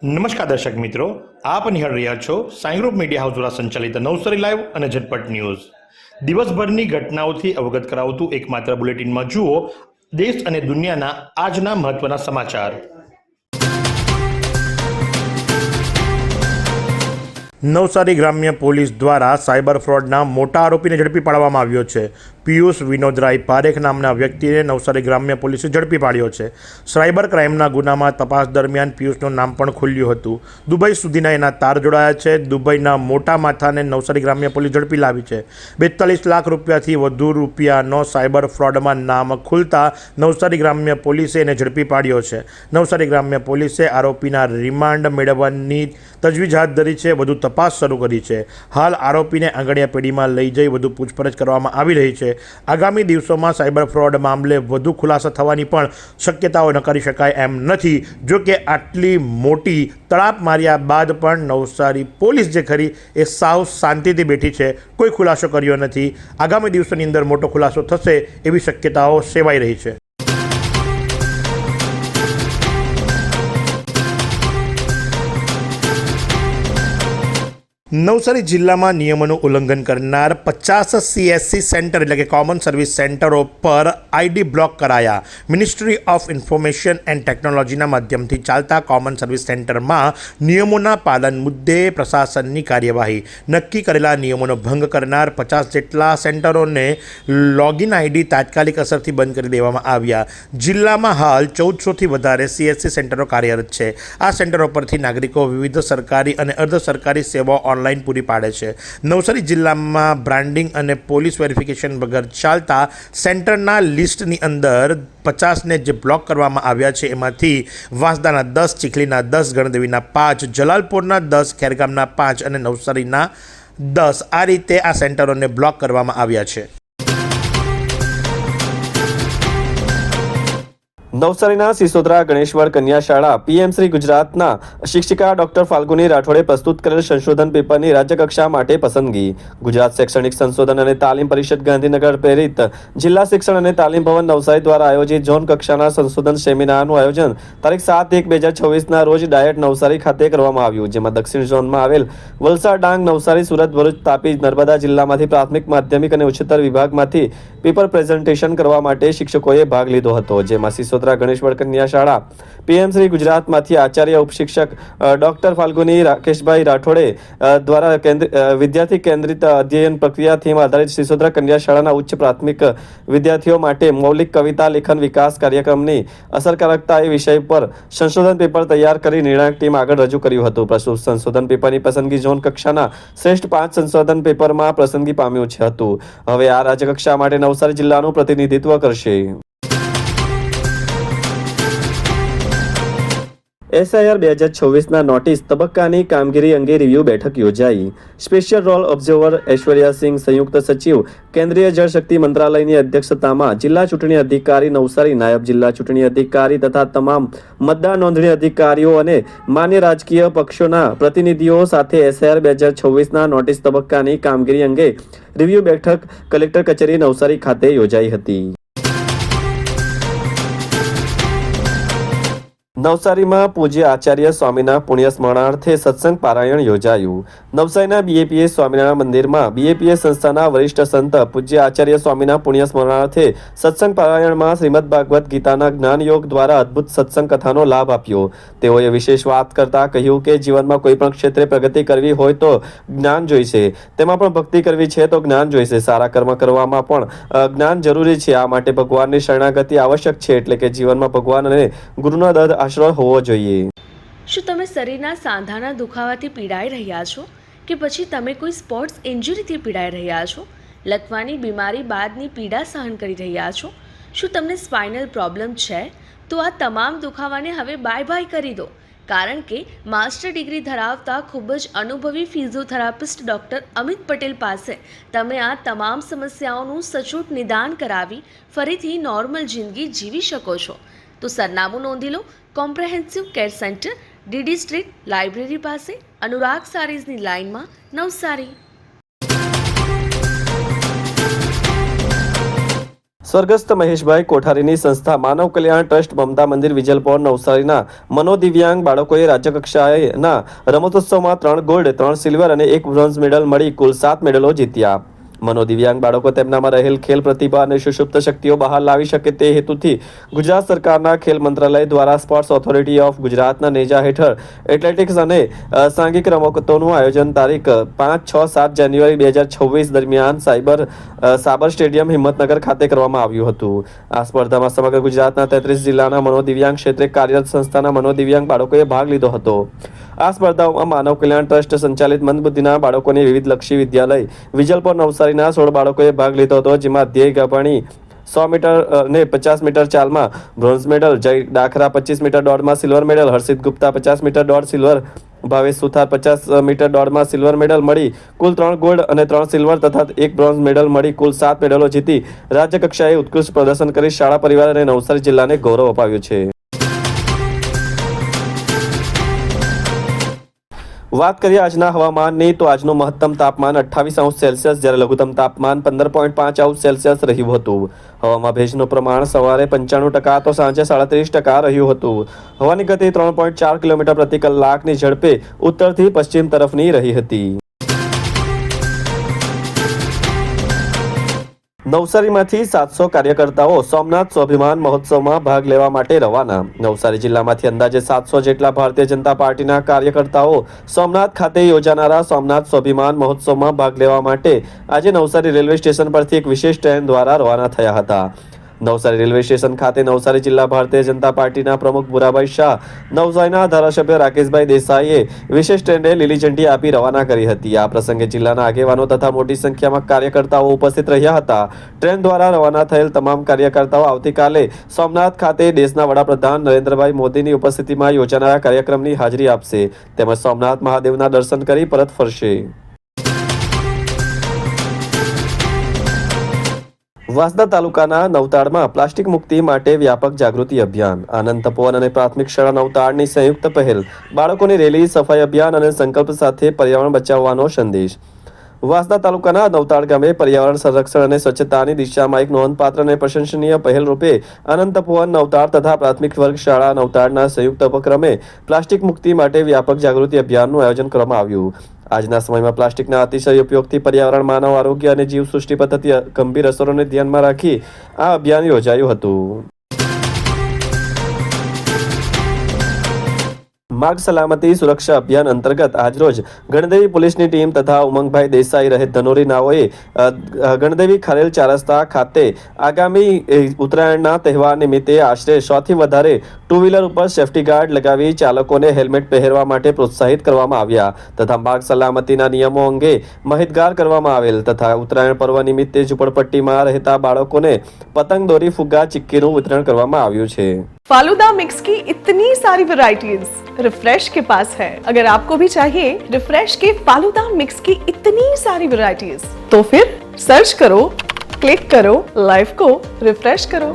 નમસ્કાર દર્શક મિત્રો, આપ નિહાળ રહ્યા છો સાઈ ગ્રુપ મીડિયા હાઉસ દ્વારા સંચાલિત નવસારી લાઈવ અને ઝટપટ ન્યૂઝ. દિવસભરની ઘટનાઓથી અવગત કરાવતું એકમાત્ર બુલેટિનમાં જુઓ દેશ અને દુનિયાના આજના મહત્વના સમાચાર. નવસારી ગ્રામ્ય પોલીસ દ્વારા સાયબર ફ્રોડના મોટા આરોપીને ઝડપી પાડવામાં આવ્યો છે. પિયુષ વિનોદરાય પારેખ નામના વ્યક્તિને નવસારી ગ્રામ્ય પોલીસે ઝડપી પાડ્યો છે. સાયબર ક્રાઇમના ગુનામાં તપાસ દરમિયાન પિયુષનું નામ પણ ખુલ્યું હતું. દુબઈ સુધીના એના તાર જોડાયા છે. દુબઈના મોટા માથાને નવસારી ગ્રામ્ય પોલીસ ઝડપી લાવી છે. 42 લાખ રૂપિયાથી વધુ રૂપિયાનો સાયબર ફ્રોડમાં નામ ખુલતા નવસારી ગ્રામ્ય પોલીસે એને ઝડપી પાડ્યો છે. નવસારી ગ્રામ્ય પોલીસે આરોપીના રિમાન્ડ મેળવવાની તજવીજ હાથ ધરી છે. વધુ તપાસ શરૂ કરી છે. હાલ આરોપીને આંગળીયા પેઢીમાં લઈ જઈ વધુ પૂછપરછ કરવામાં આવી રહી છે. આગામી દિવસોમાં સાયબર ફ્રોડ મામલે વધુ ખુલાસા થવાની પણ શક્યતાઓ નકારી શકાય એમ નથી. જો કે આટલી મોટી તડાપ માર્યા બાદ પણ નવસારી પોલીસ જે ખરી એ સાવ શાંતિથી બેઠી છે. કોઈ ખુલાસો કર્યો નથી. આગામી દિવસોની અંદર મોટો ખુલાસો થશે એવી શક્યતાઓ સેવાઈ રહી છે. નવસારી જિલ્લામાં નિયમોનું ઉલ્લંઘન કરનાર 50 CSC સેન્ટર એટલે કે કોમન સર્વિસ સેન્ટરો પર ID બ્લોક કરાયા. મિનિસ્ટ્રી ઓફ ઇન્ફોર્મેશન એન્ડ ટેકનોલોજીના માધ્યમથી ચાલતા કોમન સર્વિસ સેન્ટરમાં નિયમોના પાલન મુદ્દે પ્રશાસનની કાર્યવાહી. નક્કી કરેલા નિયમોનો ભંગ કરનાર 50 જેટલા સેન્ટરોને લોગિન ID તાત્કાલિક અસરથી બંધ કરી દેવામાં આવ્યા. જિલ્લામાં હાલ 1400થી વધારે CSC સેન્ટરો કાર્યરત છે. આ સેન્ટરો પરથી નાગરિકો વિવિધ સરકારી અને અર્ધ સરકારી સેવાઓ ઓનલાઈન પૂરી પાડે છે. નવસારી જિલ્લામાં બ્રાન્ડિંગ અને પોલીસ વેરિફિકેશન વગર ચાલતા સેન્ટરના લિસ્ટની અંદર 50ને જે બ્લોક કરવામાં આવ્યા છે એમાંથી વાંસદાના 10, ચીખલીના 10, ગણદેવીના 5, જલાલપુરના 10, ખેરગામના 5 અને નવસારીના 10 આ રીતે આ સેન્ટરોને બ્લોક કરવામાં આવ્યા છે. નવસારીના સિસોદરા ગણેશ્વર કન્યા શાળા PM શ્રી ગુજરાતના શિક્ષિકા ડોક્ટર ફાલ્ગુની રાઠોડે પ્રસ્તુત કરેલ સંશોધન પેપરની રાજ્યકક્ષા માટે પસંદગી. ગુજરાત શૈક્ષણિક સંશોધન અને તાલીમ પરિષદ ગાંધીનગર પ્રેરિત જિલ્લા શિક્ષણ અને તાલીમ ભવન નવસારી દ્વારા આયોજિત ઝોન કક્ષાના સંશોધન સેમિનારનું આયોજન તારીખ 7/1/2024ના રોજ ડાયટ નવસારી ખાતે કરવામાં આવ્યું. જેમાં દક્ષિણ ઝોનમાં આવેલ વલસાડ, ડાંગ, નવસારી, સુરત, ભરૂચ, તાપી, નર્મદા જિલ્લામાંથી પ્રાથમિક, માધ્યમિક અને ઉચ્ચતર વિભાગમાંથી પેપર પ્રેઝન્ટેશન કરવા માટે શિક્ષકોએ ભાગ લીધો હતો. જેમાં સિસોદરા ગણેશ્વર કન્યા શાળા PM શ્રી ગુજરાતમાંથી આચાર્ય ઉપશિક્ષક ડોક્ટર ફાલ્ગુની રાકેશભાઈ રાઠોડે દ્વારા વિદ્યાર્થી કેન્દ્રિત અધ્યયન પ્રક્રિયા થીમ આધારિત સિસોદરા કન્યા શાળાના ઉચ્ચ પ્રાથમિક વિદ્યાર્થીઓ માટે મૌલિક કવિતા લેખન વિકાસ કાર્યક્રમની અસરકારકતા એ વિષય પર સંશોધન પેપર તૈયાર કરી નિર્ણાયક ટીમ આગળ રજૂ કર્યું હતું. પ્રસ્તુત સંશોધન પેપરની પસંદગી ઝોન કક્ષાના શ્રેષ્ઠ 5 સંશોધન પેપરમાં પસંદગી પામ્યું હતું. હવે આ રાજ્યકક્ષા માટે નવસારી જિલ્લાનું પ્રતિનિધિત્વ કરશે. SIR 2026ના નોટિસ તબક્કાની કામગીરી અંગે રિવ્યુ બેઠક યોજાઈ. સ્પેશિયલ રોલ ઓબ્ઝર્વર ઐશ્વર્યાસિંહ, સંયુક્ત સચિવ કેન્દ્રીય જળશક્તિ મંત્રાલયની અધ્યક્ષતામાં જિલ્લા ચૂંટણી અધિકારી નવસારી, નાયબ જિલ્લા ચૂંટણી અધિકારી તથા તમામ મતદાર નોંધણી અધિકારીઓ અને માન્ય રાજકીય પક્ષોના પ્રતિનિધિઓ સાથે SIR 2026ના નોટિસ તબક્કાની કામગીરી અંગે રિવ્યુ બેઠક કલેક્ટર કચેરી નવસારી ખાતે યોજાઈ હતી. નવસારીમાં પૂજ્ય આચાર્ય સ્વામીના પુણ્ય સ્મરણાર્થે સત્સંગ પારાયણ યોજાયું. નવસારીના BAPS સ્વામિનારાયણ મંદિરમાં BAPS સંસ્થાના વરિષ્ઠ સંત પૂજ્ય આચાર્ય સ્વામીના પુણ્ય સ્મરણાર્થે સત્સંગ પારાયણમાં શ્રીમદ ભાગવત ગીતાના જ્ઞાન યોગ દ્વારા અદ્ભુત સત્સંગ કથાનો લાભ આપ્યો. તેઓએ વિશેષ વાત કરતા કહ્યું કે જીવનમાં કોઈ પણ ક્ષેત્રે પ્રગતિ કરવી હોય તો જ્ઞાન જોઈશે. તેમાં પણ ભક્તિ કરવી છે તો જ્ઞાન જોઈશે. સારા કર્મ કરવામાં પણ જ્ઞાન જરૂરી છે. આ માટે ભગવાનની શરણાગતિ આવશ્યક છે. એટલે કે જીવનમાં ભગવાન અને ગુરુનો આશ્રય હોવો જોઈએ. શું તમે શરીરના સાંધાના દુખાવાથી પીડાઈ રહ્યા છો કે પછી તમે કોઈ સ્પોર્ટ્સ ઇન્જરીથી પીડાઈ રહ્યા છો? લકવાની બીમારી બાદની પીડા સહન કરી રહ્યા છો? શું તમને સ્પાઇનલ પ્રોબ્લેમ છે? તો આ તમામ દુખાવાને હવે બાય કરી દો. કારણ કે માસ્ટર ડિગ્રી ધરાવતા ખૂબ જ અનુભવી ફિઝિયોથેરાપિસ્ટ ડૉક્ટર અમિત પટેલ પાસે તમે આ તમામ સમસ્યાઓનું સચોટ નિદાન કરાવી ફરીથી નોર્મલ જિંદગી જીવી શકો છો. તો સરનામું નોંધી લો. Comprehensive care centre, DD street, library પાસે, અનુરાગ સારીઝની લાઇનમાં, નવસારી. સ્વર્ગસ્થ મહેશભાઈ કોઠારીની સંસ્થા માનવ કલ્યાણ ટ્રસ્ટ મમતા મંદિર વિજલપોર નવસારીના મનોદિવ્યાંગ બાળકોએ રાજ્યકક્ષાએના રમતોત્સવમાં 3 ગોલ્ડ 3 સિલ્વર અને 1 બ્રોન્ઝ મેડલ મળી કુલ 7 મેડલો જીત્યા. મનોદિવ્યાંગ બાળકો તેમનામાં રહેલ ખેલ પ્રતિભા અને સુષુપ્ત શક્તિઓ બહાર લાવી શકે તે હેતુથી ગુજરાત સરકારના ખેલ મંત્રાલય દ્વારા સ્પોર્ટ્સ ઓથોરિટી ઓફ ગુજરાતના નેજા હેઠળ એથ્લેટિક્સ અને સાંઘિક રમતોનું આયોજન તારીખ 5, 6, 7 જાન્યુઆરી 2026 દરમિયાન સાબર સ્ટેડિયમ હિંમતનગર ખાતે કરવામાં આવ્યું હતું. આ સ્પર્ધામાં સમગ્ર ગુજરાતના 33 જિલ્લાના મનોદિવ્યાંગ ક્ષેત્રે કાર્યરત સંસ્થાના મનોદિવ્યાંગ બાળકોએ ભાગ લીધો હતો. આ સ્પર્ધાઓમાં માનવ કલ્યાણ ટ્રસ્ટ સંચાલિત મંદબુદ્ધિના બાળકોની વિવિધ લક્ષી વિદ્યાલય વિજલપોર નવસારીના 16 બાળકોએ ભાગ લીધો હતો, જેમાં ધ્યેય ગાભાણી 100 મીટર અને 50 મીટર ચાલમાં બ્રોન્ઝ મેડલ, જય ડાખરા 25 મીટર દોડમાં સિલ્વર મેડલ, હર્ષિત ગુપ્તા 50 મીટર દોડ સિલ્વર, ભાવેશ સુથાર 50 મીટર દોડમાં સિલ્વર મેડલ મળી કુલ 3 ગોલ્ડ અને 3 સિલ્વર તથા 1 બ્રોન્ઝ મેડલ મળી કુલ 7 મેડલો જીતી રાજ્ય કક્ષાએ ઉત્કૃષ્ટ પ્રદર્શન કરી શાળા પરિવાર અને નવસારી જિલ્લાને ગૌરવ અપાવ્યું છે. વાત કરીએ આજના હવામાનની તો આજનું મહત્તમ તાપમાન 28°C જ્યારે લઘુત્તમ તાપમાન 15.5°C રહ્યું હતું. હવામાં ભેજનું પ્રમાણ સવારે 95% તો સાંજે 37% રહ્યું હતું. હવાની ગતિ 3.4 કિલોમીટર પ્રતિ કલાકની ઝડપે ઉત્તરથી પશ્ચિમ તરફની રહી હતી. નવસારીમાંથી 700 કાર્યકર્તાઓ સોમનાથ સ્વાભિમાન મહોત્સવમાં ભાગ લેવા માટે રવાના. નવસારી જિલ્લામાંથી અંદાજે 700 જેટલા ભારતીય જનતા પાર્ટીના કાર્યકર્તાઓ સોમનાથ ખાતે યોજાનારા સોમનાથ સ્વાભિમાન મહોત્સવમાં ભાગ લેવા માટે આજે નવસારી રેલવે સ્ટેશન પરથી એક વિશેષ ટ્રેન દ્વારા રવાના થયા હતા. નવસારી રેલવે સ્ટેશન ખાતે નવસારી જિલ્લા ભારતીય જનતા પાર્ટીના પ્રમુખ ભુરાભાઈ શાહ, નવસારીના ધારાસભ્ય રાકેશભાઈ દેસાઈએ વિશેષ ટ્રેનને લીલી ઝંડી આપી રવાના કરી હતી. આ પ્રસંગે જિલ્લાના આગેવાનો તથા મોટી સંખ્યામાં કાર્યકર્તાઓ ઉપસ્થિત રહ્યા હતા. ટ્રેન દ્વારા રવાના થયેલ તમામ કાર્યકર્તાઓ આવતીકાલે સોમનાથ ખાતે દેશના વડાપ્રધાન નરેન્દ્રભાઈ મોદીની ઉપસ્થિતિમાં યોજાનારા કાર્યક્રમની હાજરી આપશે તેમજ સોમનાથ મહાદેવના દર્શન કરી પરત ફરશે. વાંસદા તાલુકાના નવતાડમાં પ્લાસ્ટિક મુક્તિ માટે વ્યાપક જાગૃતિ અભિયાન. આનંદ તપોવન અને પ્રાથમિક શાળા નવતાડની સંયુક્ત પહેલ. બાળકોની રેલી, સફાઈ અભિયાન અને સંકલ્પ સાથે પર્યાવરણ બચાવવાનો સંદેશ. વાંસદા તાલુકાના નવતાડ ગામે પર્યાવરણ સંરક્ષણ અને સ્વચ્છતાની દિશામાં એક નોંધપાત્ર અને પ્રશંસનીય પહેલ રૂપે આનંદ તપોવન નવતાડ તથા પ્રાથમિક વર્ગ શાળા નવતાડના સંયુક્ત ઉપક્રમે પ્લાસ્ટિક મુક્તિ માટે વ્યાપક જાગૃતિ અભિયાનનું આયોજન કરવામાં આવ્યું. આજના સમયમાં પ્લાસ્ટિકના અતિશય ઉપયોગથી પર્યાવરણ, માનવ આરોગ્ય અને જીવસૃષ્ટિ પર થતી ગંભીર અસરોને ધ્યાનમાં રાખી આ અભિયાન યોજાયું હતું. માર્ગ સલામતી સુરક્ષા અભિયાન અંતર્ગત આજરોજ ગણદેવી પોલીસની ટીમ તથા ઉમંગભાઈ દેસાઈ રહે ધનોરી નાઓએ ગણદેવી ખારેલ 4 રસ્તા ખાતે આગામી ઉત્તરાયણના તહેવાર નિમિત્તે આશરે 100 થી વધારે ટુ વ્હીલર ઉપર સેફટી ગાર્ડ લગાવી ચાલકોને હેલ્મેટ પહેરવા માટે પ્રોત્સાહિત કરવામાં આવ્યા તથા માર્ગ સલામતીના નિયમો અંગે માહિતગાર કરવામાં આવેલ તથા ઉત્તરાયણ પર્વ નિમિત્તે ઝુંપડપટ્ટીમાં રહેતા બાળકોને પતંગ, દોરી, ફુગ્ગા, ચિક્કીનું વિતરણ કરવામાં આવ્યું છે. फालूदा मिक्स की इतनी सारी वैरायटीज रिफ्रेश के पास है. अगर आपको भी चाहिए रिफ्रेश के फालूदा मिक्स की इतनी सारी वैरायटीज तो फिर सर्च करो, क्लिक करो, लाइफ को रिफ्रेश करो.